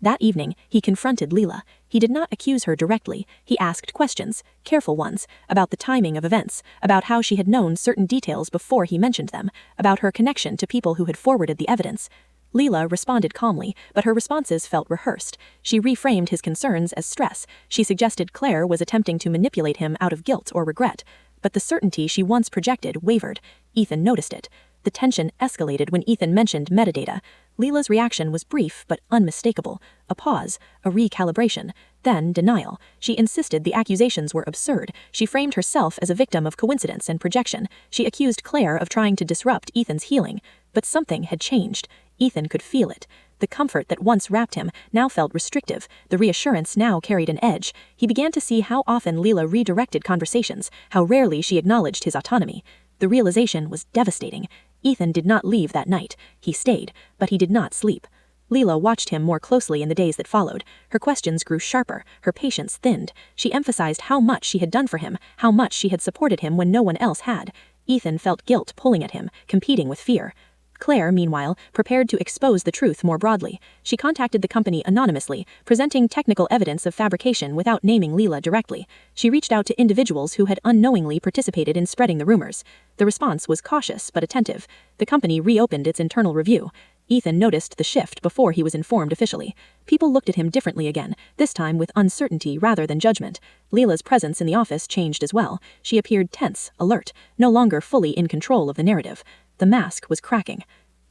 That evening, he confronted Leela. He did not accuse her directly. He asked questions, careful ones, about the timing of events, about how she had known certain details before he mentioned them, about her connection to people who had forwarded the evidence. Leela responded calmly, but her responses felt rehearsed. She reframed his concerns as stress. She suggested Claire was attempting to manipulate him out of guilt or regret. But the certainty she once projected wavered. Ethan noticed it. The tension escalated when Ethan mentioned metadata. Leela's reaction was brief but unmistakable. A pause, a recalibration, then denial. She insisted the accusations were absurd. She framed herself as a victim of coincidence and projection. She accused Claire of trying to disrupt Ethan's healing. But something had changed. Ethan could feel it. The comfort that once wrapped him now felt restrictive. The reassurance now carried an edge. He began to see how often Leela redirected conversations, how rarely she acknowledged his autonomy. The realization was devastating. Ethan did not leave that night. He stayed, but he did not sleep. Leela watched him more closely in the days that followed. Her questions grew sharper, her patience thinned. She emphasized how much she had done for him, how much she had supported him when no one else had. Ethan felt guilt pulling at him, competing with fear. Claire, meanwhile, prepared to expose the truth more broadly. She contacted the company anonymously, presenting technical evidence of fabrication without naming Leela directly. She reached out to individuals who had unknowingly participated in spreading the rumors. The response was cautious but attentive. The company reopened its internal review. Ethan noticed the shift before he was informed officially. People looked at him differently again, this time with uncertainty rather than judgment. Leela's presence in the office changed as well. She appeared tense, alert, no longer fully in control of the narrative. The mask was cracking.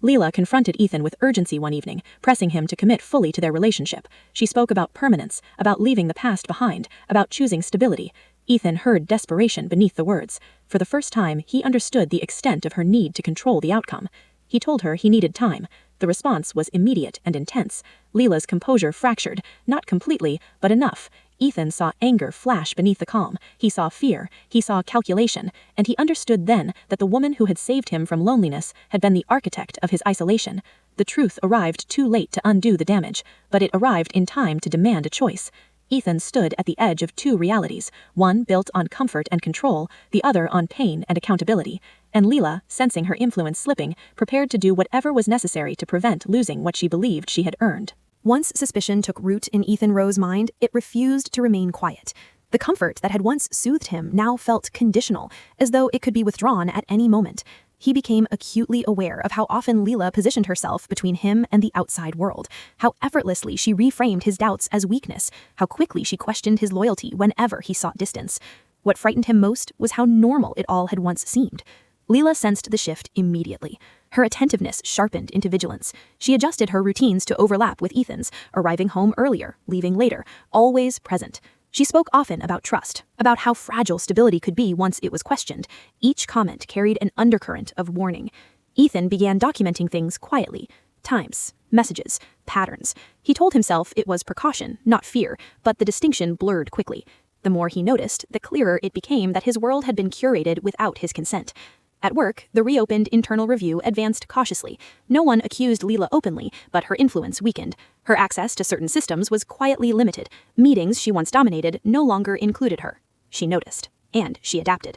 Leela confronted Ethan with urgency one evening, pressing him to commit fully to their relationship. She spoke about permanence, about leaving the past behind, about choosing stability. Ethan heard desperation beneath the words. For the first time, he understood the extent of her need to control the outcome. He told her he needed time. The response was immediate and intense. Leela's composure fractured, not completely, but enough. Ethan saw anger flash beneath the calm. He saw fear. He saw calculation. And he understood then that the woman who had saved him from loneliness had been the architect of his isolation. The truth arrived too late to undo the damage, but it arrived in time to demand a choice. Ethan stood at the edge of two realities, one built on comfort and control, the other on pain and accountability, and Leela, sensing her influence slipping, prepared to do whatever was necessary to prevent losing what she believed she had earned. Once suspicion took root in Ethan Rowe's mind, it refused to remain quiet. The comfort that had once soothed him now felt conditional, as though it could be withdrawn at any moment. He became acutely aware of how often Leela positioned herself between him and the outside world, how effortlessly she reframed his doubts as weakness, how quickly she questioned his loyalty whenever he sought distance. What frightened him most was how normal it all had once seemed. Leela sensed the shift immediately. Her attentiveness sharpened into vigilance. She adjusted her routines to overlap with Ethan's, arriving home earlier, leaving later, always present. She spoke often about trust, about how fragile stability could be once it was questioned. Each comment carried an undercurrent of warning. Ethan began documenting things quietly. Times, messages, patterns. He told himself it was precaution, not fear, but the distinction blurred quickly. The more he noticed, the clearer it became that his world had been curated without his consent. At work, the reopened internal review advanced cautiously. No one accused Leela openly, but her influence weakened. Her access to certain systems was quietly limited. Meetings she once dominated no longer included her. She noticed. And she adapted.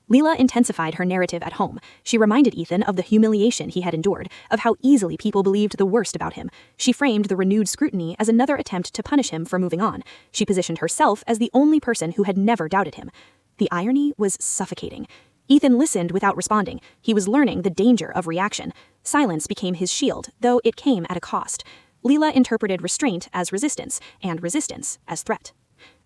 Leela intensified her narrative at home. She reminded Ethan of the humiliation he had endured, of how easily people believed the worst about him. She framed the renewed scrutiny as another attempt to punish him for moving on. She positioned herself as the only person who had never doubted him. The irony was suffocating. Ethan listened without responding. He was learning the danger of reaction. Silence became his shield, though it came at a cost. Leela interpreted restraint as resistance, and resistance as threat.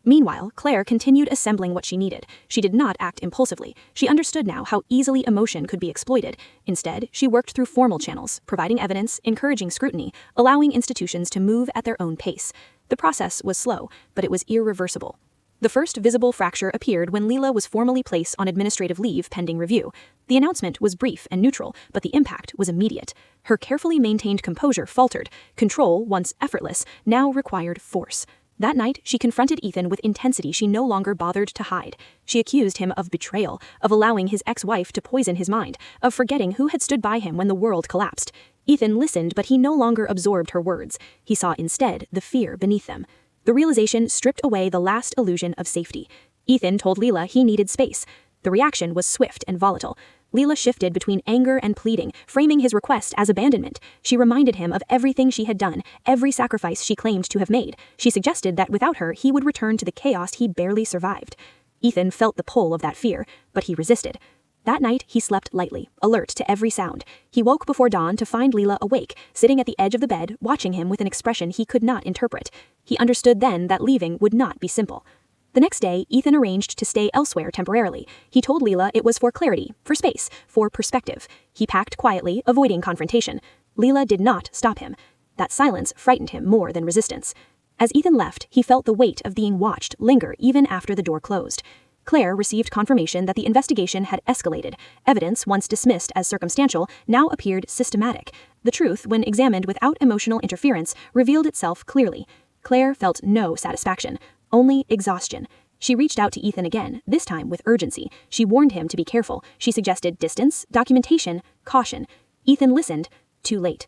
Meanwhile, Claire continued assembling what she needed. She did not act impulsively. She understood now how easily emotion could be exploited. Instead, she worked through formal channels, providing evidence, encouraging scrutiny, allowing institutions to move at their own pace. The process was slow, but it was irreversible. The first visible fracture appeared when Leela was formally placed on administrative leave pending review. The announcement was brief and neutral, but the impact was immediate. Her carefully maintained composure faltered. Control, once effortless, now required force. That night, she confronted Ethan with intensity she no longer bothered to hide. She accused him of betrayal, of allowing his ex-wife to poison his mind, of forgetting who had stood by him when the world collapsed. Ethan listened, but he no longer absorbed her words. He saw instead the fear beneath them. The realization stripped away the last illusion of safety. Ethan told Leela he needed space. The reaction was swift and volatile. Leela shifted between anger and pleading, framing his request as abandonment. She reminded him of everything she had done, every sacrifice she claimed to have made. She suggested that without her, he would return to the chaos he barely survived. Ethan felt the pull of that fear, but he resisted. That night, he slept lightly, alert to every sound. He woke before dawn to find Leela awake, sitting at the edge of the bed, watching him with an expression he could not interpret. He understood then that leaving would not be simple. The next day, Ethan arranged to stay elsewhere temporarily. He told Leela it was for clarity, for space, for perspective. He packed quietly, avoiding confrontation. Leela did not stop him. That silence frightened him more than resistance. As Ethan left, he felt the weight of being watched linger even after the door closed. Claire received confirmation that the investigation had escalated. Evidence, once dismissed as circumstantial, now appeared systematic. The truth, when examined without emotional interference, revealed itself clearly. Claire felt no satisfaction, only exhaustion. She reached out to Ethan again, this time with urgency. She warned him to be careful. She suggested distance, documentation, caution. Ethan listened, too late.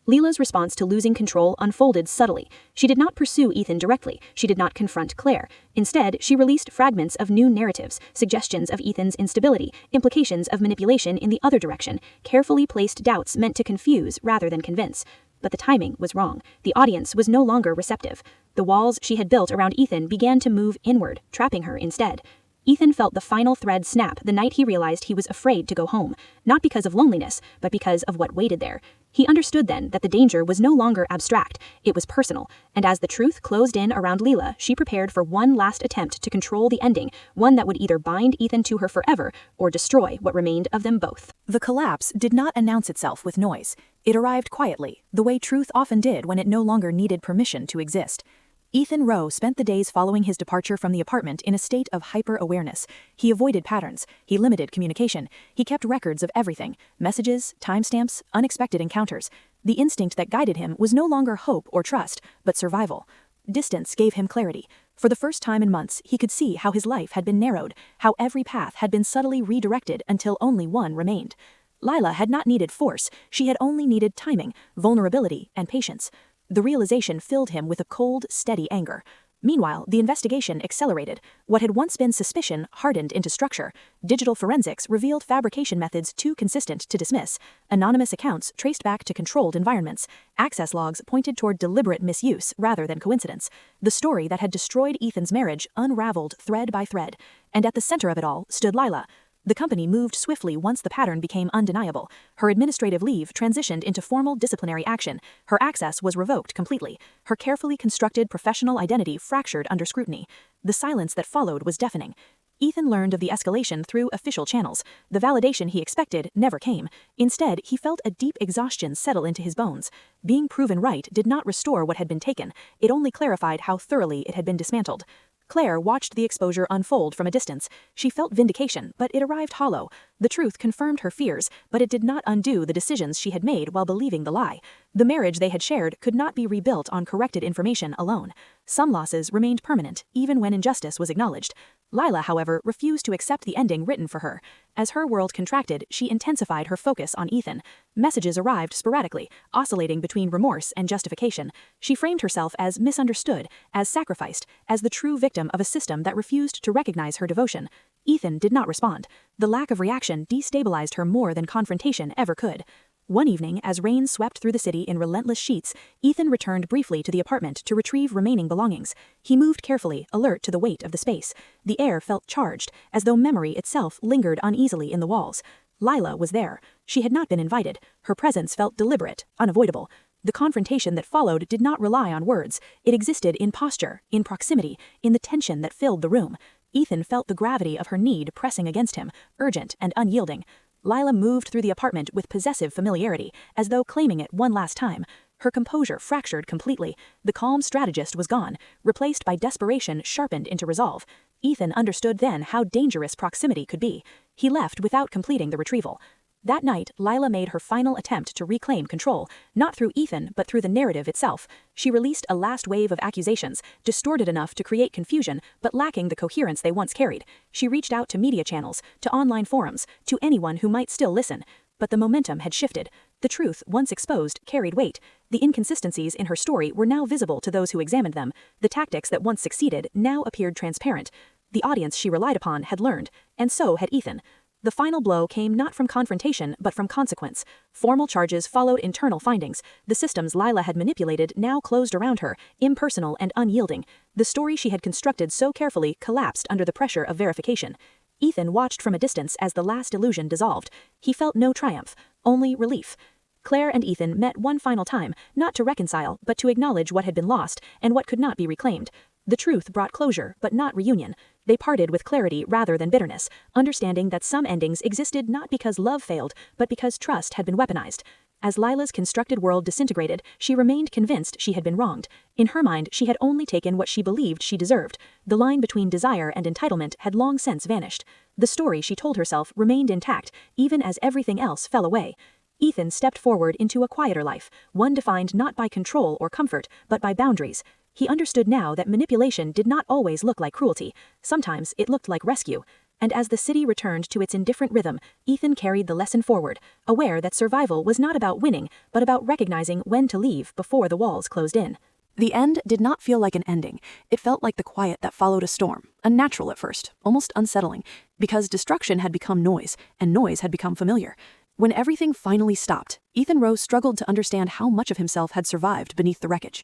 Leela's response to losing control unfolded subtly. She did not pursue Ethan directly. She did not confront Claire. Instead, she released fragments of new narratives, suggestions of Ethan's instability, implications of manipulation in the other direction, carefully placed doubts meant to confuse rather than convince. But the timing was wrong. The audience was no longer receptive. The walls she had built around Ethan began to move inward, trapping her instead. Ethan felt the final thread snap the night he realized he was afraid to go home, not because of loneliness, but because of what waited there. He understood then that the danger was no longer abstract, it was personal, and as the truth closed in around Leela, she prepared for one last attempt to control the ending, one that would either bind Ethan to her forever or destroy what remained of them both. The collapse did not announce itself with noise. It arrived quietly, the way truth often did when it no longer needed permission to exist. Ethan Rowe spent the days following his departure from the apartment in a state of hyper-awareness. He avoided patterns. He limited communication. He kept records of everything: messages, timestamps, unexpected encounters. The instinct that guided him was no longer hope or trust, but survival. Distance gave him clarity. For the first time in months, he could see how his life had been narrowed, how every path had been subtly redirected until only one remained. Lila had not needed force, she had only needed timing, vulnerability, and patience. The realization filled him with a cold, steady anger. Meanwhile, the investigation accelerated. What had once been suspicion hardened into structure. Digital forensics revealed fabrication methods too consistent to dismiss. Anonymous accounts traced back to controlled environments. Access logs pointed toward deliberate misuse rather than coincidence. The story that had destroyed Ethan's marriage unraveled thread by thread. And at the center of it all stood Lila. The company moved swiftly once the pattern became undeniable. Her administrative leave transitioned into formal disciplinary action. Her access was revoked completely. Her carefully constructed professional identity fractured under scrutiny. The silence that followed was deafening. Ethan learned of the escalation through official channels. The validation he expected never came. Instead, he felt a deep exhaustion settle into his bones. Being proven right did not restore what had been taken. It only clarified how thoroughly it had been dismantled. Claire watched the exposure unfold from a distance. She felt vindication, but it arrived hollow. The truth confirmed her fears, but it did not undo the decisions she had made while believing the lie. The marriage they had shared could not be rebuilt on corrected information alone. Some losses remained permanent, even when injustice was acknowledged. Lila, however, refused to accept the ending written for her. As her world contracted, she intensified her focus on Ethan. Messages arrived sporadically, oscillating between remorse and justification. She framed herself as misunderstood, as sacrificed, as the true victim of a system that refused to recognize her devotion. Ethan did not respond. The lack of reaction destabilized her more than confrontation ever could. One evening, as rain swept through the city in relentless sheets, Ethan returned briefly to the apartment to retrieve remaining belongings. He moved carefully, alert to the weight of the space. The air felt charged, as though memory itself lingered uneasily in the walls. Lila was there. She had not been invited. Her presence felt deliberate, unavoidable. The confrontation that followed did not rely on words. It existed in posture, in proximity, in the tension that filled the room. Ethan felt the gravity of her need pressing against him, urgent and unyielding. Lila moved through the apartment with possessive familiarity, as though claiming it one last time. Her composure fractured completely. The calm strategist was gone, replaced by desperation sharpened into resolve. Ethan understood then how dangerous proximity could be. He left without completing the retrieval. That night, Lila made her final attempt to reclaim control, not through Ethan but through the narrative itself. She released a last wave of accusations, distorted enough to create confusion but lacking the coherence they once carried. She reached out to media channels, to online forums, to anyone who might still listen. But the momentum had shifted. The truth, once exposed, carried weight. The inconsistencies in her story were now visible to those who examined them. The tactics that once succeeded now appeared transparent. The audience she relied upon had learned, and so had Ethan. The final blow came not from confrontation but from consequence. Formal charges followed internal findings. The systems Lila had manipulated now closed around her, impersonal and unyielding. The story she had constructed so carefully collapsed under the pressure of verification. Ethan watched from a distance as the last illusion dissolved. He felt no triumph, only relief. Claire and Ethan met one final time, not to reconcile, but to acknowledge what had been lost and what could not be reclaimed. The truth brought closure, but not reunion. They parted with clarity rather than bitterness, understanding that some endings existed not because love failed, but because trust had been weaponized. As Lila's constructed world disintegrated, she remained convinced she had been wronged. In her mind, she had only taken what she believed she deserved. The line between desire and entitlement had long since vanished. The story she told herself remained intact, even as everything else fell away. Ethan stepped forward into a quieter life, one defined not by control or comfort, but by boundaries. He understood now that manipulation did not always look like cruelty. Sometimes it looked like rescue. And as the city returned to its indifferent rhythm, Ethan carried the lesson forward, aware that survival was not about winning, but about recognizing when to leave before the walls closed in. The end did not feel like an ending. It felt like the quiet that followed a storm, unnatural at first, almost unsettling, because destruction had become noise, and noise had become familiar. When everything finally stopped, Ethan Rose struggled to understand how much of himself had survived beneath the wreckage.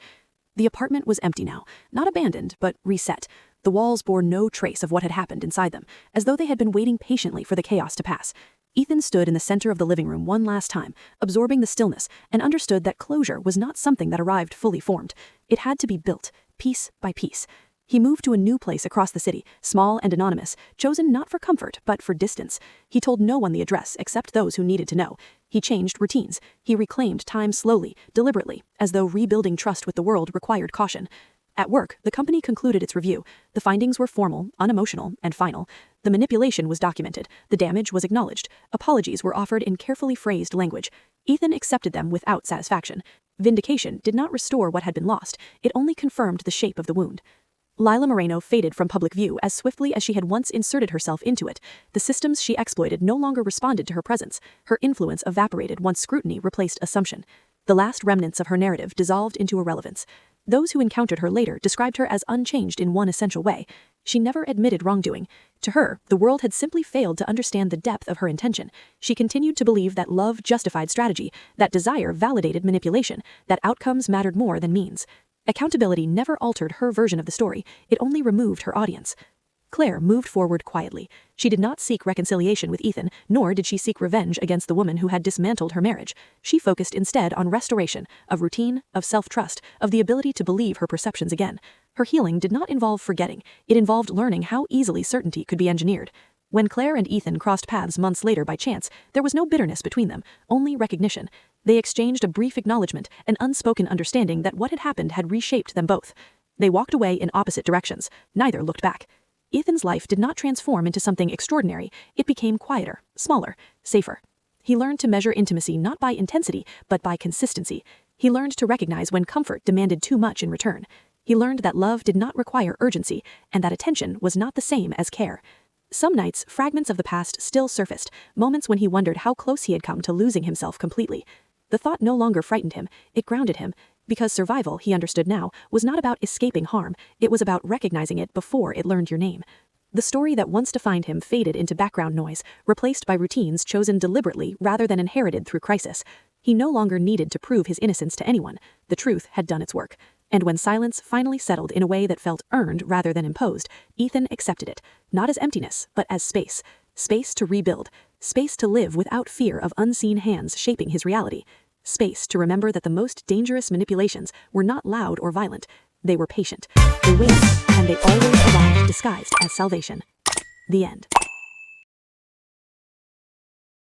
The apartment was empty now, not abandoned, but reset. The walls bore no trace of what had happened inside them, as though they had been waiting patiently for the chaos to pass. Ethan stood in the center of the living room one last time, absorbing the stillness, and understood that closure was not something that arrived fully formed. It had to be built, piece by piece. He moved to a new place across the city, small and anonymous, chosen not for comfort, but for distance. He told no one the address except those who needed to know. He changed routines. He reclaimed time slowly, deliberately, as though rebuilding trust with the world required caution. At work, the company concluded its review. The findings were formal, unemotional, and final. The manipulation was documented. The damage was acknowledged. Apologies were offered in carefully phrased language. Ethan accepted them without satisfaction. Vindication did not restore what had been lost. It only confirmed the shape of the wound. Lila Moreno faded from public view as swiftly as she had once inserted herself into it. The systems she exploited no longer responded to her presence. Her influence evaporated once scrutiny replaced assumption. The last remnants of her narrative dissolved into irrelevance. Those who encountered her later described her as unchanged in one essential way. She never admitted wrongdoing. To her, the world had simply failed to understand the depth of her intention. She continued to believe that love justified strategy, that desire validated manipulation, that outcomes mattered more than means. Accountability never altered her version of the story, it only removed her audience. Claire moved forward quietly. She did not seek reconciliation with Ethan, nor did she seek revenge against the woman who had dismantled her marriage. She focused instead on restoration, of routine, of self-trust, of the ability to believe her perceptions again. Her healing did not involve forgetting, it involved learning how easily certainty could be engineered. When Claire and Ethan crossed paths months later by chance, there was no bitterness between them, only recognition. They exchanged a brief acknowledgement, an unspoken understanding that what had happened had reshaped them both. They walked away in opposite directions. Neither looked back. Ethan's life did not transform into something extraordinary. It became quieter, smaller, safer. He learned to measure intimacy not by intensity, but by consistency. He learned to recognize when comfort demanded too much in return. He learned that love did not require urgency, and that attention was not the same as care. Some nights, fragments of the past still surfaced, moments when he wondered how close he had come to losing himself completely. The thought no longer frightened him, it grounded him, because survival, he understood now, was not about escaping harm, it was about recognizing it before it learned your name. The story that once defined him faded into background noise, replaced by routines chosen deliberately rather than inherited through crisis. He no longer needed to prove his innocence to anyone. The truth had done its work. And when silence finally settled in a way that felt earned rather than imposed, Ethan accepted it, not as emptiness, but as space. Space to rebuild. Space to live without fear of unseen hands shaping his reality. Space to remember that the most dangerous manipulations were not loud or violent. They were patient. They waited, and they always arrived disguised as salvation. The end.